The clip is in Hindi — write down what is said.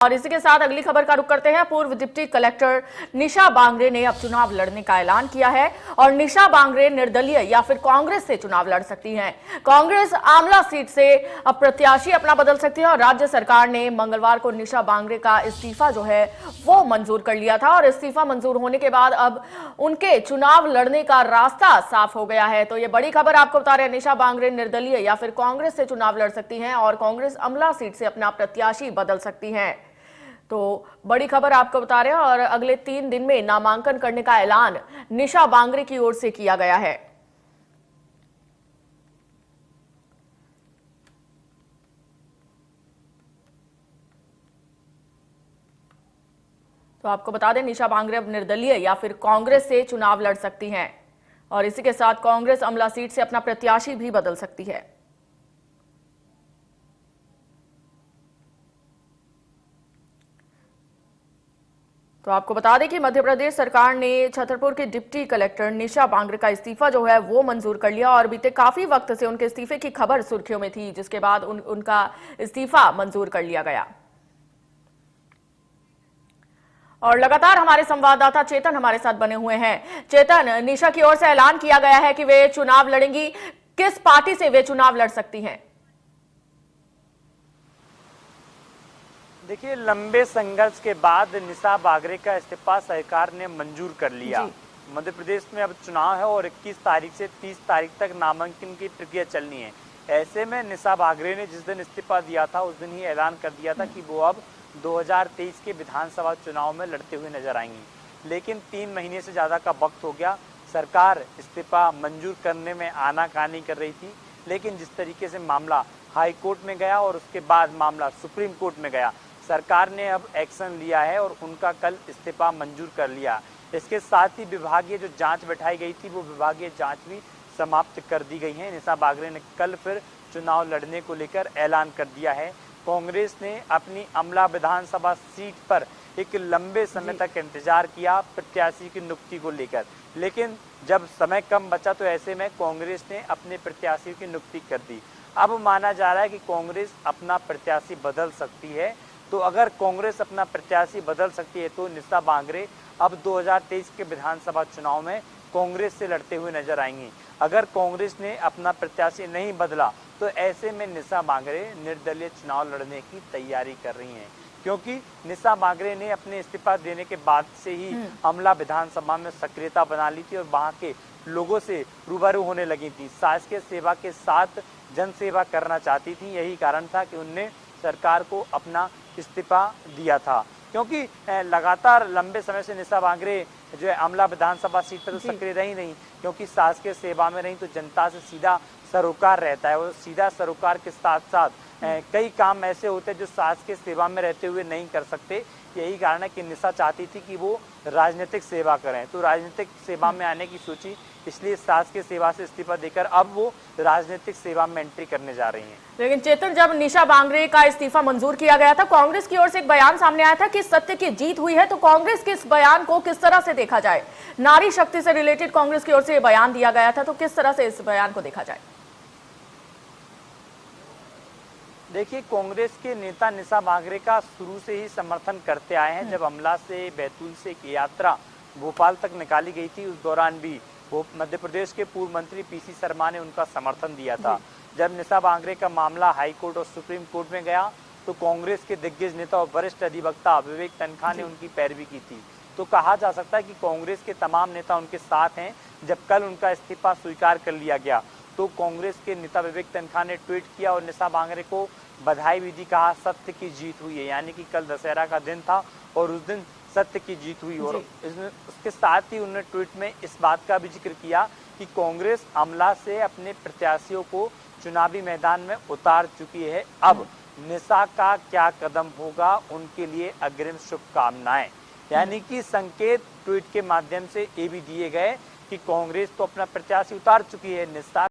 और इसी के साथ अगली खबर का रुख करते हैं। पूर्व डिप्टी कलेक्टर निशा बांगरे ने अब चुनाव लड़ने का ऐलान किया है और निशा बांगरे निर्दलीय या फिर कांग्रेस से चुनाव लड़ सकती हैं। कांग्रेस आमला सीट से अब प्रत्याशी अपना बदल सकती है और राज्य सरकार ने मंगलवार को निशा बांगरे का इस्तीफा जो है वो मंजूर कर लिया था और इस्तीफा मंजूर होने के बाद अब उनके चुनाव लड़ने का रास्ता साफ हो गया है। तो ये बड़ी खबर आपको बता रहे हैं, निशा बांगरे निर्दलीय या फिर कांग्रेस से चुनाव लड़ सकती हैं और कांग्रेस आमला सीट से अपना प्रत्याशी बदल सकती है। तो बड़ी खबर आपको बता रहे हैं और अगले 3 दिन में नामांकन करने का ऐलान निशा बांगरे की ओर से किया गया है। तो आपको बता दें, निशा बांगरे अब निर्दलीय या फिर कांग्रेस से चुनाव लड़ सकती हैं और इसी के साथ कांग्रेस आमला सीट से अपना प्रत्याशी भी बदल सकती है। तो आपको बता दें कि मध्य प्रदेश सरकार ने छतरपुर के डिप्टी कलेक्टर निशा बांगरे का इस्तीफा जो है वो मंजूर कर लिया और बीते काफी वक्त से उनके इस्तीफे की खबर सुर्खियों में थी, जिसके बाद उनका इस्तीफा मंजूर कर लिया गया। और लगातार हमारे संवाददाता चेतन हमारे साथ बने हुए हैं। चेतन, निशा की ओर से ऐलान किया गया है कि वे चुनाव लड़ेंगी, किस पार्टी से वे चुनाव लड़ सकती हैं? देखिए, लंबे संघर्ष के बाद निशा बांगरे का इस्तीफा सरकार ने मंजूर कर लिया। मध्य प्रदेश में अब चुनाव है और 21 तारीख से 30 तारीख तक नामांकन की प्रक्रिया चलनी है। ऐसे में निशा बांगरे ने जिस दिन इस्तीफा दिया था उस दिन ही ऐलान कर दिया था कि वो अब 2023 के विधानसभा चुनाव में लड़ते हुए नजर आएंगी। लेकिन 3 महीने से ज्यादा का वक्त हो गया, सरकार इस्तीफा मंजूर करने में आनाकानी कर रही थी। लेकिन जिस तरीके से मामला हाई कोर्ट में गया और उसके बाद मामला सुप्रीम कोर्ट में गया, सरकार ने अब एक्शन लिया है और उनका कल इस्तीफा मंजूर कर लिया। इसके साथ ही विभागीय जो जांच बैठाई गई थी वो विभागीय जांच भी समाप्त कर दी गई है। निशा बांगरे ने कल फिर चुनाव लड़ने को लेकर ऐलान कर दिया है। कांग्रेस ने अपनी आमला विधानसभा सीट पर एक लंबे समय तक इंतजार किया प्रत्याशी की नियुक्ति को लेकर, लेकिन जब समय कम बचा तो ऐसे में कांग्रेस ने अपने प्रत्याशी की नियुक्ति कर दी। अब माना जा रहा है कि कांग्रेस अपना प्रत्याशी बदल सकती है। तो अगर कांग्रेस अपना प्रत्याशी बदल सकती है तो निशा बांगरे अब 2023 के विधानसभा चुनाव में कांग्रेस से लड़ते हुए नजर आएंगी। अगर कांग्रेस ने अपना प्रत्याशी नहीं बदला तो ऐसे में निशा बांगरे निर्दलीय चुनाव लड़ने की तैयारी कर रही हैं, क्योंकि निशा बांगरे ने अपने इस्तीफा देने के बाद से ही आमला विधानसभा में सक्रियता बना ली थी और वहां के लोगों से रूबरू होने लगी थी। शासकीय सेवा के साथ जन सेवा करना चाहती थी। यही कारण था कि उनने सरकार को अपना इस्तीफा दिया था, क्योंकि लगातार लंबे समय से निशा बांगरे जो है आमला विधानसभा सीट पर तो सक्रिय रही नहीं, क्योंकि शासकीय सेवा में रही तो जनता से सीधा सरोकार रहता है। वो सीधा सरोकार के साथ साथ कई काम ऐसे होते हैं जो शासकीय सेवा में रहते हुए नहीं कर सकते। यही कारण है कि निशा चाहती थी कि वो राजनीतिक सेवा करें, तो राजनीतिक सेवा में आने की सोची, इसलिए शासकीय सेवा से इस्तीफा देकर अब वो राजनीतिक सेवा में एंट्री करने जा रही हैं। लेकिन चेतन, जब निशा बांगरे का इस्तीफा मंजूर किया गया था, कांग्रेस की ओर से एक बयान सामने आया था कि सत्य की जीत हुई है, तो कांग्रेस के इस बयान को किस तरह से देखा जाए? नारी शक्ति से रिलेटेड कांग्रेस की ओर से बयान दिया गया था, तो किस तरह से इस बयान को देखा जाए? देखिए, कांग्रेस के नेता निशा बांगरे का शुरू से ही समर्थन करते आए हैं। जब अमला से बैतूल से एक यात्रा भोपाल तक निकाली गई थी, उस दौरान भी वो मध्य प्रदेश के पूर्व मंत्री पीसी शर्मा ने उनका समर्थन दिया था। जब निशा बांगरे का मामला हाई कोर्ट और सुप्रीम कोर्ट में गया तो कांग्रेस के दिग्गज नेता और वरिष्ठ अधिवक्ता विवेक तनखा ने उनकी पैरवी की थी। तो कहा जा सकता है कि कांग्रेस के तमाम नेता उनके साथ हैं। जब कल उनका इस्तीफा स्वीकार कर लिया गया तो कांग्रेस के नेता विवेक तनखा ने ट्वीट किया और निशा बांगरे को बधाई भी दी। कहा सत्य की जीत हुई है, यानी कि कल दशहरा का दिन था और उस दिन सत्य की जीत हुई। और उसके साथ ही उन्होंने ट्वीट में इस बात का भी जिक्र किया कि कांग्रेस आमला से अपने प्रत्याशियों को चुनावी मैदान में उतार चुकी है। अब निशा का क्या कदम होगा, उनके लिए अग्रिम शुभकामनाएं। यानी कि संकेत ट्वीट के माध्यम से ये भी दिए गए कि कांग्रेस तो अपना प्रत्याशी उतार चुकी है, निशा